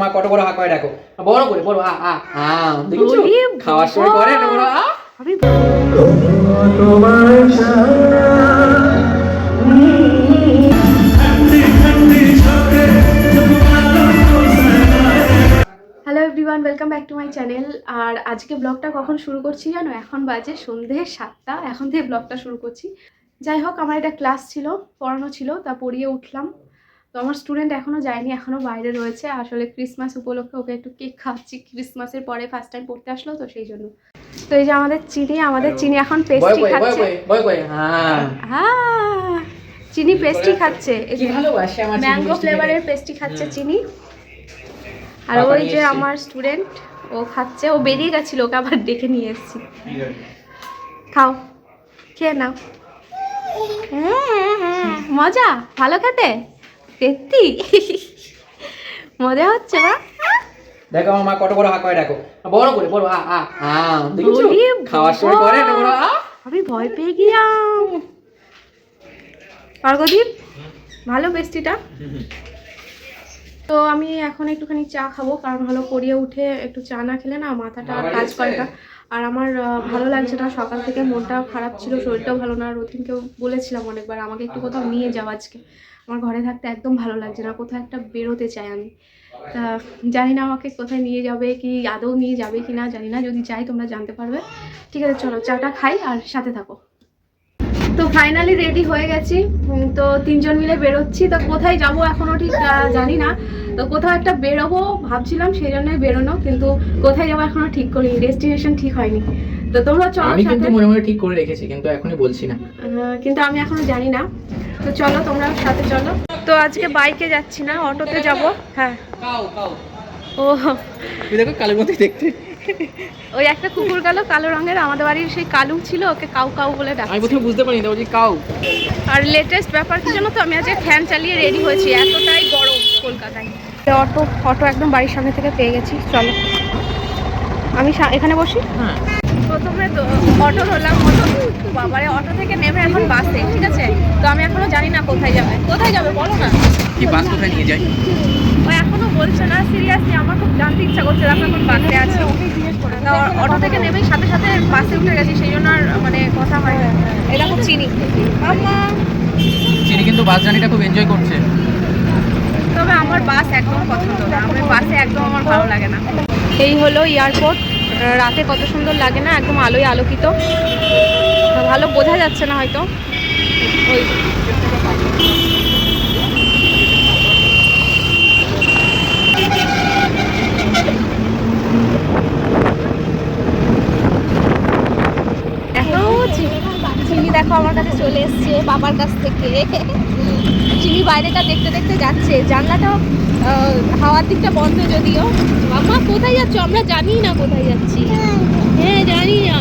মা কত বড় হাঁ করে দেখো, বড় করে বড় আ আ আ দেখছো খাওয়ার সময় করে না বড় আ। আমি hello everyone, welcome back to my channel. আর আজকে ব্লগটা কখন শুরু করছি জানো? এখন বাজে সন্ধে 7টা, এখন থেকে ব্লগটা শুরু করছি। যাই হোক, আমার একটা ক্লাস ছিল, পড়ানো ছিল, তা পড়িয়ে উঠলাম। তো আমার স্টুডেন্ট এখনও যায়নি, এখনও বাইরে রয়েছে। আসলে ক্রিসমাস উপলক্ষে ওকে একটু কেক খাওয়াচ্ছি, ক্রিসমাসের পরে ফার্স্ট টাইম পড়তে আসলো তো সেই জন্য। তো এই যে আমাদের চিনি এখন পেস্ট্রি খাচ্ছে। হ্যাঁ, চিনি পেস্ট্রি খাচ্ছে, ম্যাঙ্গো ফ্লেভারের পেস্ট্রি খাচ্ছে চিনি। আর ওই যে আমার স্টুডেন্ট, ও খাচ্ছে, ও বেরিয়ে গেছিল, ওকে আবার ডেকে নিয়ে এসেছি। খাও, খেয়ে নাও। হ্যাঁ, মজা, ভালো খেতে, সত্যি মজা হচ্ছে মা। দেখো আমার মা কত বড় হাঁ করে দেখো, বড় করে বড় আ আ আ দেখছো খাওয়ার সময় করে না বড় আ। আমি ভয় পেয়ে গেলাম। পার্বদীপ, ভালো পেস্ট্রিটা। তো আমি এখন একটুখানি চা খাবো, কারণ হলো পড়িয়ে উঠে একটু চা না খেলে না মাথাটা কাজ করে না। আর আমার ভালো লাগছে না, সকাল থেকে মনটাও খারাপ ছিল, শরীরটাও ভালো না। রতিনকেও বলেছিলাম অনেকবার আমাকে একটু কোথাও নিয়ে যাও আজকে, আমার ঘরে থাকতে একদম ভালো লাগছে না, কোথাও একটা বেরোতে চাই আমি। তা জানি না আমাকে কোথায় নিয়ে যাবে, কি আদৌ নিয়ে যাবে কি না জানি না, যদি যাই তোমরা জানতে পারবে। ঠিক আছে, চলো চাটা খাই আর সাথে থাকো। তো ফাইনালি রেডি হয়ে গেছি, তো তিনজন মিলে বেরোচ্ছি। তো কোথায় যাব এখনো ঠিক জানি না, তো কোথাও একটা বেরোবো ভাবছিলাম, সেই জন্যই বেরোনো, কিন্তু কোথায় যাবো এখনো ঠিক করিনি, ডেস্টিনেশন ঠিক হয়নি। তো তোমরা চলো, আমি কিন্তু মনে মনে ঠিক করে রেখেছি, কিন্তু এখনই বলছি না, কিন্তু আমি এখনো জানি না। তো চলো তোমরা সাথে চলো। তো আজকে বাইকে যাচ্ছি না, অটোতে যাব। হ্যাঁ, ও দেখো কালের মধ্যে দেখতে। ওই একটা কুকুর গেল কালো রঙের, আমাদের বাড়ির সেই কালু ছিল, ওকে কাউ কাউ বলে ডাক। আমি প্রথমে বুঝতে পারিনি, ওই যে কাউ। আর লেটেস্ট ব্যাপার কি জানো তো, আমি আজকে ফ্যান চালিয়ে রেডি হয়েছি, এতটাই গরম কলকাতায়। অটো একদম বাড়ির সামনে থেকে পেয়ে গেছি, চলো আমি এখানে বসি। প্রথমে তো অটো ধরলাম, বাবারে অটো থেকে নেমে এখন বাসে। ঠিক আছে, তো আমি এখনো জানি না কোথায় যাবে বলো না। কি বাস কোথায় নিয়ে যায় ও এখনো বলছে না, সিরিয়াসলি আমার খুব জানতে ইচ্ছা করছে, দেখো এখন বাসে আছে। অটো থেকে নেমেই সাথে সাথে বাসে উঠে গেছি, সেই জন্য আর মানে কথা হয় না। এরকম চিনি কিন্তু বাস জার্নিটা খুব এনজয় করছে। তবে আমার বাস একদম পছন্দ না, আমার বাসে একদম আমার ভালো লাগে না। এই হলো এয়ারপোর্ট, রাতে কত সুন্দর লাগে না, একদম আলোয় আলোকিত, ভালো বোঝা যাচ্ছে না হয়তো। ওই চিনি দেখো আমার কাছে চলে এসছে বাবার কাছ থেকে। চিনি বাইরেটা দেখতে দেখতে যাচ্ছে, জানলাটা হাওয়ার দিকটা বন্ধ যদিও। মামা কোথায় যাচ্ছ? আমরা জানি না কোথায় যাচ্ছি। হ্যাঁ জানি না।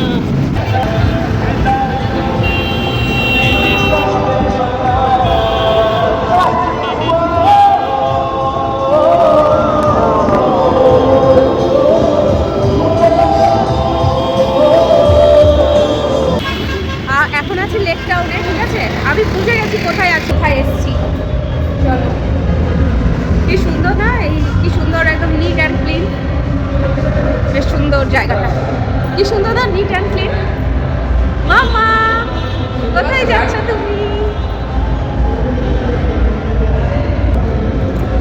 এখন আছি লেক টাউনে। ঠিক আছে, আমি বুঝে গেছি কোথায় এসেছি। চলো, কি সুন্দর না, কি সুন্দর, একদম নিট অ্যান্ড ক্লিন, বেশ সুন্দর জায়গাটা, কি সুন্দর না, নিট অ্যান্ড ক্লিন। মামা কোথায় যাচ্ছ তুমি?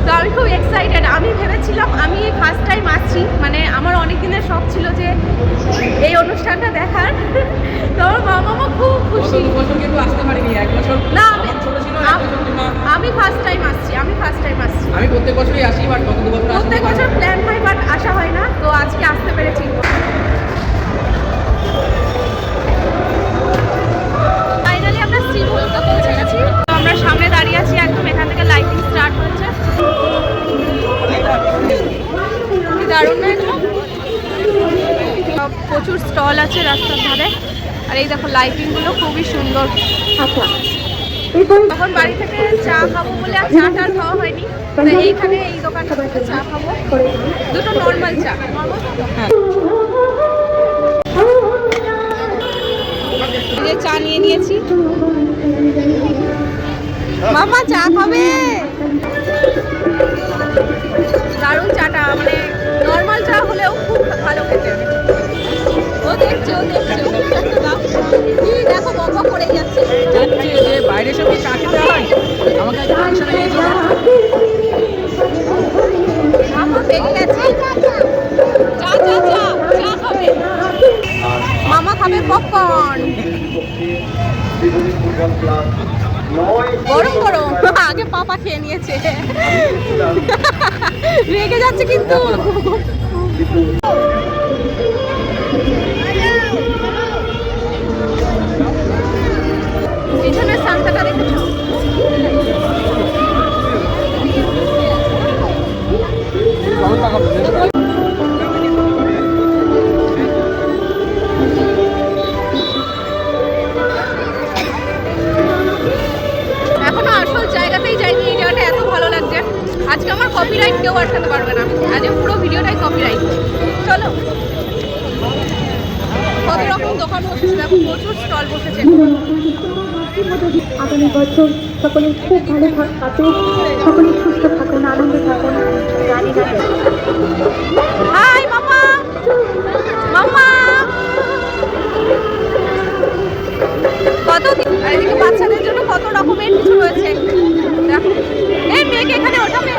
তো আমি খুব এক্সাইটেড। আমি ভেবেছিলাম আমি ফার্স্ট টাইম আসছি, মানে আমার অনেক দিনের শখ ছিল যে এই অনুষ্ঠানটা দেখার। তো আমার মামা খুব খুশি। আসতে পারিনি, এক বছর না, আমি ফার্স্ট টাইম আসছি। আমি প্রত্যেক বছরই আসি, বাট গত 2 বছর প্রত্যেক বছর প্ল্যান হয়, বাট আসা হয় না। তো আজকে আসতে পেরেছি। ফাইনালি আমরা শ্রীমুক্ত পৌঁছে গেছি। তো আমরা সামনে দাঁড়িয়ে আছি, একদম এখান থেকে লাইটিং স্টার্ট হচ্ছে। দারুণ না এগুলো? প্রচুর স্টল আছে রাস্তার ধারে, আর এই দেখো লাইটিংগুলো খুবই সুন্দর। তখন বাড়ি থেকে চা খাবো বলে আর চাটা খাওয়া হয়নি, তো এইখানে এই দোকানে চা খাবো, দুটো নর্মাল চা। চা নিয়ে নিয়েছি। মামা চা খাবে? দারুণ চাটা, মানে নর্মাল চা হলেও খুব ভালো খেতে। ও দেখছে একটা দাও। কি দেখো বক করে যাচ্ছে। যাচ্ছে যে বাইরে সবই চা খেতে হয়, আমাকে একটা ফাংশনে নিয়েছিল। মামা বেরিয়ে গেছে। চা খাবে। মামা খাবে পপকর্ন। গরম গরম আগে পাপা খেয়ে নিয়েছে। রেগে যাচ্ছে কিন্তু। পিছনের সান্তাটা দেখেছো? এখনো আসল জায়গাতেই যাইনি, এই জায়গাটা এত ভালো লাগছে। আজকে আমার কপিরাইট কেউ আটকাতে পারবে না, আজকে পুরো ভিডিওটাই কপিরাইট। চলো, কত রকম দোকান বসেছে দেখো, প্রচুর স্টল বসেছে। আগামী বছর সকলে খুব ভালো কাটুক, সকলে সুস্থ থাকুন, আনন্দে থাকুন। জানি না হাই মামা, মামা কত আর এদিকে বাচ্চাদের জন্য কত রকমের কিছু রয়েছে দেখো। এই মেয়েকে এখানে ওঠাবে।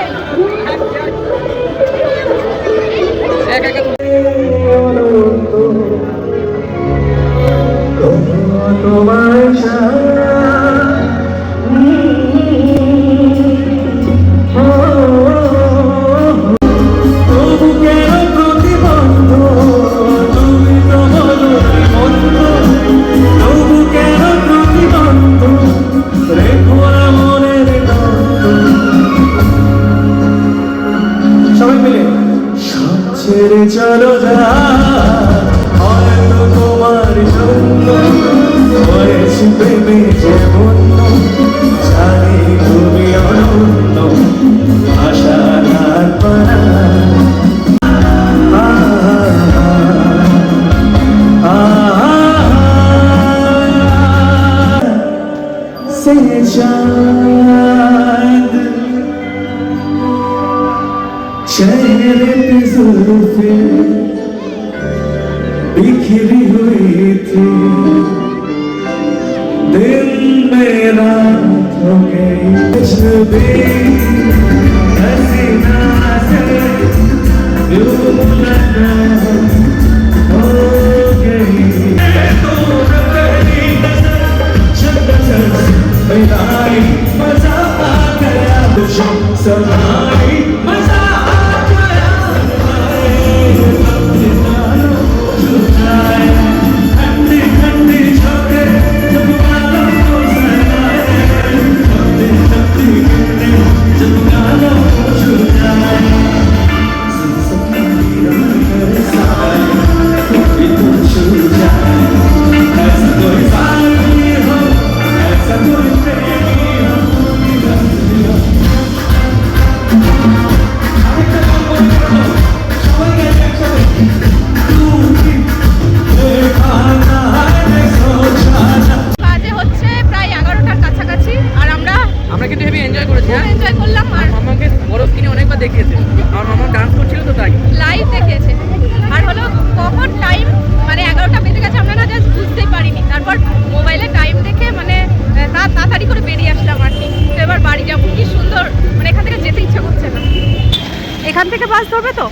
ছেড়ে চলো যা, হয়তো তোমার জন্য হয়েছি প্রেমে যেমন, জানি তুমি অনন্য আশার পারা। से चांद चेहरे पे जुल्फे बिखरी हुई थी, दिन में रात हो गई, भी हसीना से यूं मुलाकात हो गई। मिलाई मजा आ गया, तुझे समाई मजा आ गया, अपने नालों छुपाए, ठंडी ठंडी छोटे जब गालों को सलाए, अपने ठंडी ठंडी जब गालों को छुपाए, सपने करे साए, कोई तो छू जाए, ऐसा कोई साल नहीं हो, ऐसा कोई प्रेमी हो। বাজে হচ্ছে প্রায় 11টার কাছাকাছি, আর আমরা কিন্তু হেভি এনজয় করেছি। খুব এনজয় করলাম। আর মামাকে বড় স্ক্রিনে অনেকবার দেখিয়েছে, আর মামা ডান্স করছিল তো তাই লাইভ দেখিয়েছে। আর হলো কখন টাইম মানে 11টা বেজে গেছে আমরা না জাস্ট বুঝতেই পারিনি। তারপর মোবাইলে টাইম দেখে মানে তাড়াতাড়ি করে বেরিয়ে আসলাম আর কি। তো এবার বাড়ি যাবো। কি সুন্দর, মানে এখান থেকে যেতে ইচ্ছে করছে না। এখান থেকে বাস ধরবে তো?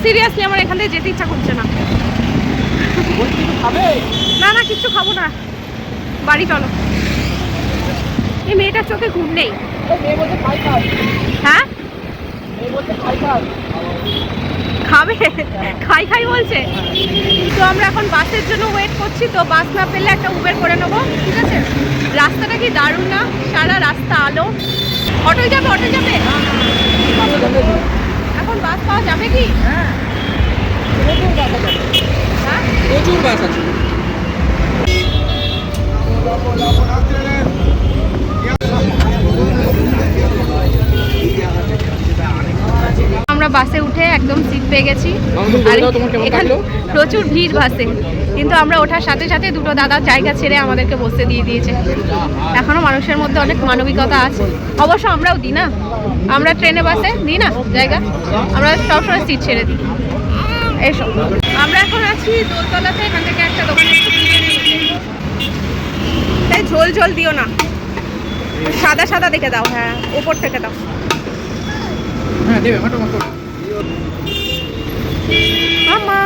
সিরিয়াসলি আমার এখান থেকে যেতে ইচ্ছা করছে না। না না কিচ্ছু খাবো না, বাড়ি চলো। এই মেয়েটার চোখে ঘুম নেই। হ্যাঁ খাবে, খাই খাই বলছে। তো আমরা এখন বাসের জন্য ওয়েট করছি। তো বাস না পেলে একটা উবের করে নেবো, ঠিক আছে? রাস্তাটা কি দারুণ না, সারা রাস্তা আলো। অটোয় যাবে, অটোয় যাবে। এখন বাস পাওয়া যাবে কি? হ্যাঁ প্রচুর বাস আছে। আমরা বাসে উঠে একদম সিট পেয়ে গেছি। আর এখানে প্রচুর ভিড় বাসে, কিন্তু আমরা ওঠার সাথে সাথে দুটো দাদা জায়গা ছেড়ে আমাদেরকে বসতে দিয়ে দিয়েছে। এখনও মানুষের মধ্যে অনেক মানবিকতা আছে। অবশ্য আমরাও দিই না, আমরা ট্রেনে বাসে দিই না জায়গা, আমরা সবসময় সিট ছেড়ে দিই। এসো, আমরা এখন আছি দোলতলাতে। এখান থেকে একটা দোকানে তাই ঝোল ঝোল দিও না, সাদা সাদা দেখে দাও। হ্যাঁ, উপর থেকে দাও। হ্যাঁ দেবে মাটো মাটো। মামা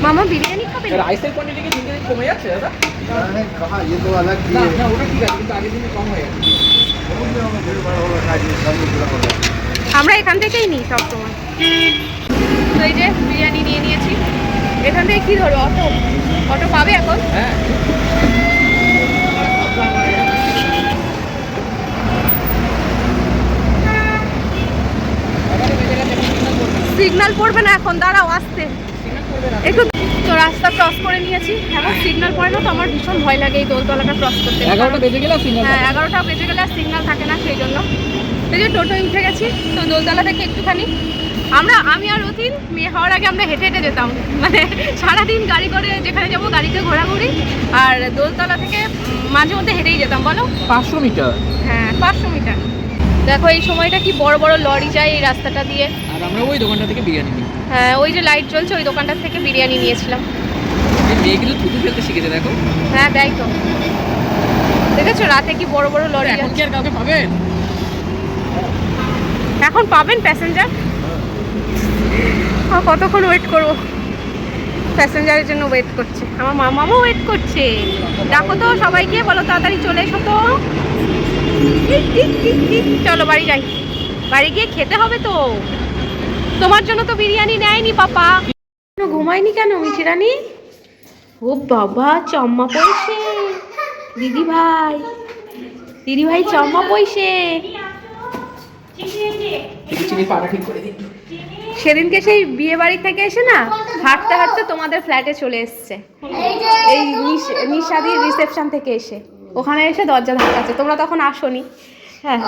মামা বিরিয়ানি খাবে? রাইসের কোয়ান্টিটি কি দিন দিন কমে যাচ্ছে দাদা? मैंने कहा ये तो अलग ही না है না ওটা ঠিক আছে, কিন্তু আগের দিনে কম হয়ে গেছে। আমরা এখান থেকেই নিই সবসময়। তো এই যে বিরিয়ানি নিয়ে নিয়েছি। এখান থেকে কি ধরো? অটো? অটো পাবে এখন? হ্যাঁ সিগন্যাল পড়বে না এখন, দাঁড়াও আসতে একটু। তো রাস্তা ক্রস করে নিয়েছি, এখন সিগন্যাল পড়ে না তো আমার ভীষণ ভয় লাগে এই দোলতলাটা ক্রস করতে। 11টা বেজে গেলে সিগন্যাল। হ্যাঁ 11টা বেজে গেলে আর সিগন্যাল থাকে না, সেই জন্য এই যে টোটোয় উঠে গেছি। তো দোলতলা থেকে একটুখানি আমি আর রতিন মেয়ে হওয়ার আগে আমরা হেঁটে হেঁটে যেতাম, মানে সারাদিন গাড়ি করে যেখানে যাবো গাড়িতে ঘোরাঘুরি, আর দোলতলা থেকে মাঝে মধ্যে হেঁটেই যেতাম। বলো 500 মিটার। হ্যাঁ 500 মিটার। দেখো এই সময়টা কি বড় বড় লরি যায় এই রাস্তাটা দিয়ে। আর আমরা ওই দোকানটা থেকে বিরিয়ানি নিই। হ্যাঁ ওই যে লাইট জ্বলছে ওই দোকানটা থেকে বিরিয়ানি নিয়েছিলাম। এই মেয়ে কিন্তু থুতু ফেলতে শিখেছে দেখো। হ্যাঁ তাই তো, দেখেছো রাতে কি বড় বড় লরি এখন কি যাচ্ছে। আর কাউকে পাবেন? এখন পাবেন প্যাসেঞ্জার। আর কতক্ষণ ওয়েট করবো? প্যাসেঞ্জারের জন্য ওয়েট করছে, আমার মামাও ওয়েট করছে। ডাকো তো সবাইকে, বলো তাড়াতাড়ি চলে এসো তো। চলো বাড়ি যাই, বাড়ি গিয়ে খেতে হবে তো। তোমার জন্য তো বিরিয়ানি নেয়নি পাপা। ঘুমায়নি কেন মিঠি রানী? ও বাবা চম্মা পড়ছে দিদি ভাই, দিদি ভাই চম্মা পড়ছে। চিনি পাটা ঠিক করে দিই। সেদিনকে সেই বিয়ে বাড়ি থেকে এসে না হাঁটতে হাঁটতে তোমাদের ফ্ল্যাটে চলে এসছে, এই নিশাদির রিসেপশন থেকে এসে ওখানে এসে দরজা ধাক্কাচ্ছে। তোমরা তখন আসোনি। হ্যাঁ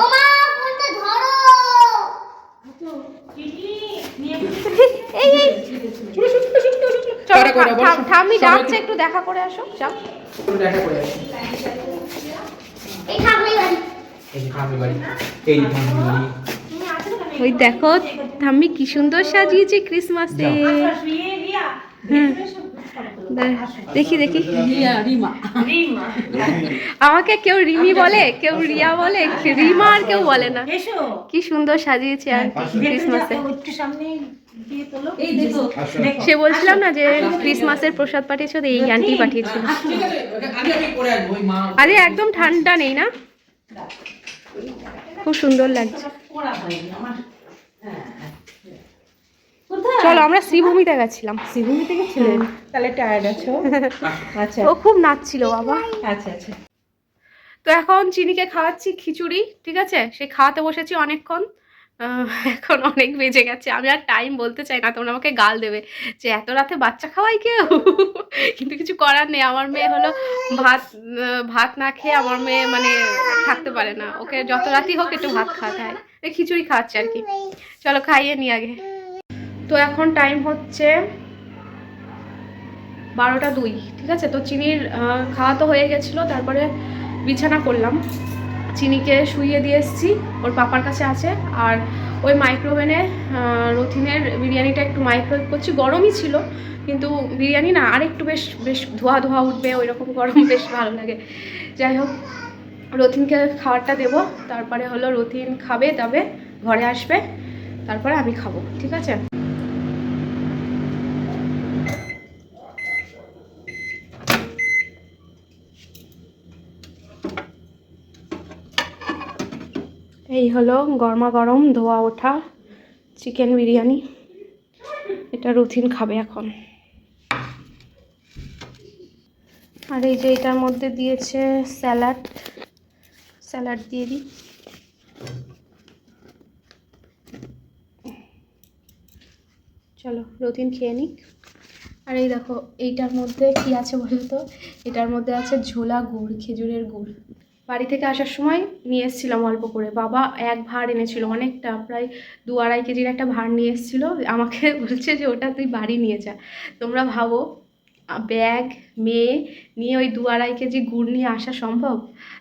এই এই ঠাম্মি ডাকছে, একটু দেখা করে আসো। যাও একটু দেখা করে আসি। এই ঠাকুর বাড়ি এই যে ঠাম্মি বাড়ি, এই যে ঠাম্মি বাড়ি। ওই দেখো ঠাম্মি কি সুন্দর সাজিয়েছে ক্রিসমাসে। দেখি দেখি, আমাকে কেউ রিমি বলে, কেউ রিয়া বলে, রিমা আর কেউ বলে না। কি সুন্দর সাজিয়েছে আর ক্রিসমাসে। সে বলছিলাম না যে ক্রিসমাসের প্রসাদ পাঠিয়েছে, এই আন্টি পাঠিয়েছিল। ঠিক আছে আগে আমি করে আসবো। ওই মা আরে একদম ঠান্ডা নেই না, খুব সুন্দর লাগছে। চলো আমরা শ্রীভূমিতে গেছিলাম। শ্রীভূমিতে গেছিলেন? তাহলে টায়ার্ড আছো? আচ্ছা ও খুব নাচছিল বাবা। আচ্ছা আচ্ছা। তো এখন চিনিকে খাওয়াচ্ছি খিচুড়ি, ঠিক আছে। সে খাওয়াতে বসেছি অনেকক্ষণ, এখন অনেক বেজে গেছে। আমি আর টাইম বলতে চাই না, তোমরা আমাকে গাল দেবে যে এত রাতে বাচ্চা খাওয়াই কেউ। কিন্তু কিছু করার নেই, আমার মেয়ে হলো ভাত না খেয়ে আমার মেয়ে মানে থাকতে পারে না। ওকে যত রাতই হোক একটু ভাত খাওয়াতে হয়, খিচুড়ি খাওয়াচ্ছে আর কি। চলো খাইয়ে নি আগে। তো এখন টাইম হচ্ছে 12:02, ঠিক আছে। তো চিনির খাওয়া তো হয়ে গেছিলো, তারপরে বিছানা করলাম, চিনিকে শুইয়ে দিয়ে এসেছি, ওর পাপার কাছে আছে। আর ওই মাইক্রোওভেনে রথিনের বিরিয়ানিটা একটু মাইক্রোওয়েভ করছি, গরমই ছিল কিন্তু বিরিয়ানি না আর একটু বেশ বেশ ধোয়া ধোয়া উঠবে, ওই রকম গরম বেশ ভালো লাগে। যাই হোক রথিনকে খাবারটা দেবো, তারপরে হলো রথিন খাবে, তবে ঘরে আসবে, তারপরে আমি খাবো, ঠিক আছে। এই হলো গরমা গরম ধোয়া ওঠা চিকেন বিরিয়ানি, এটা রথিন খাবে এখন। আর এই যে এটার মধ্যে দিয়েছে স্যালাড দিয়ে দিই। চলো রথিন খেয়ে নিক। আর এই দেখো এইটার মধ্যে কি আছে বলো তো, এটার মধ্যে আছে ঝোলা গুড়, খেজুরের গুড়। বাড়ি থেকে আসার সময় নিয়ে এসেছিলাম অল্প করে, বাবা এক ভাঁড় এনেছিল, অনেকটা, প্রায় 2-2.5 কেজির একটা ভাঁড় নিয়ে এসেছিলো। আমাকে বলছে যে ওটা তুই বাড়ি নিয়ে যা। তোমরা ভাবো ব্যাগ, মেয়ে নিয়ে ওই 2-2.5 কেজি গুড় নিয়ে আসা সম্ভব?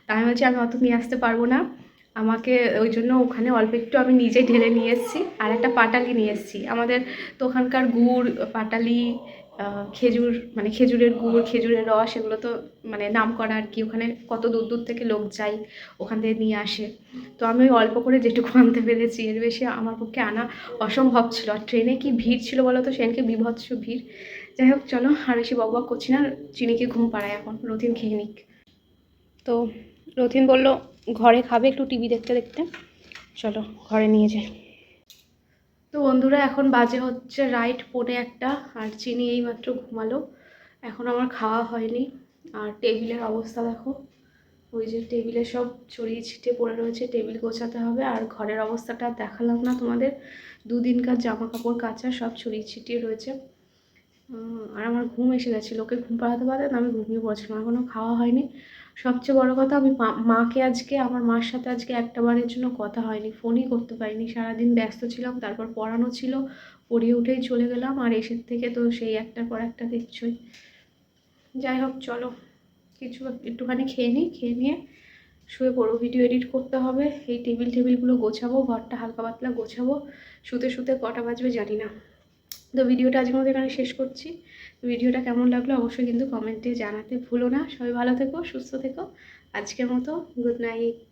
তাই আমি বলছি আমি অত নিয়ে আসতে পারবো না, আমাকে ওই জন্য ওখানে অল্প একটু আমি নিজেই ঢেলে নিয়ে এসেছি। আর একটা পাটালি নিয়ে এসেছি, আমাদের তো ওখানকার গুড়, পাটালি, খেজুর, মানে খেজুরের গুড়, খেজুরের রস, এগুলো তো মানে নাম করা আর কি, ওখানে কত দূর দূর থেকে লোক যায়, ওখান থেকে নিয়ে আসে। তো আমি ওই অল্প করে যেটুকু আনতে পেরেছি, এর বেশি আমার পক্ষে আনা অসম্ভব ছিল। আর ট্রেনে কি ভিড় ছিল বলো তো, সেদিনকে বিভৎস ভিড়। যাই হোক চলো, আর বেশি বকবক করছি না, চিনিকে ঘুম পাড়ায় এখন, রথিন খেয়ে নিক। তো রথিন বললো ঘরে খাবে একটু টিভি দেখতে দেখতে, চলো ঘরে নিয়ে যাই। তো বন্ধুরা এখন বাজে হচ্ছে রাইট 1:45, আর চিনি এইমাত্র ঘুমালো, এখন আমার খাওয়া হয়নি। আর টেবিলের অবস্থা দেখো, ওই যে টেবিলে সব ছড়িয়ে ছিটিয়ে পড়ে রয়েছে, টেবিল গোছাতে হবে। আর ঘরের অবস্থাটা দেখালাম না তোমাদের, 2 দিনকার জামা কাপড় কাচা সব ছড়িয়ে ছিটিয়ে রয়েছে। আর আমার ঘুম এসে গেছিলো, ওকে ঘুম পাড়াতে পারতেন, আমি ঘুমিয়ে পড়ছিলাম, এখনও খাওয়া হয়নি। সবচেয়ে বড় কথা, আমি মাকে আজকে, আমার মার সাথে আজকে একটা বারের জন্য কথা হয়নি, ফোনই করতে পারিনি, সারাদিন ব্যস্ত ছিলাম। তারপর পড়ানো ছিল, পড়িয়ে উঠেই চলে গেলাম, আর এসে থেকে তো সেই একটার পর একটা দেখছই। যাই হোক চলো, কিছু একটুখানি খেয়ে নিই, খেয়ে নিয়ে শুয়ে পড়ো, ভিডিও এডিট করতে হবে, এই টেবিলগুলো গোছাবো, ঘরটা হালকা পাতলা গোছাবো, শুতে শুতে কটা বাজবে জানি না। তো ভিডিওটা আজকের মতো এখানে শেষ করছি। ভিডিওটা কেমন লাগলো অবশ্যই কিন্তু কমেন্টে জানাতে ভুলো না। সবাই ভালো থেকো, সুস্থ থেকো, আজকের মতো গুড নাইট।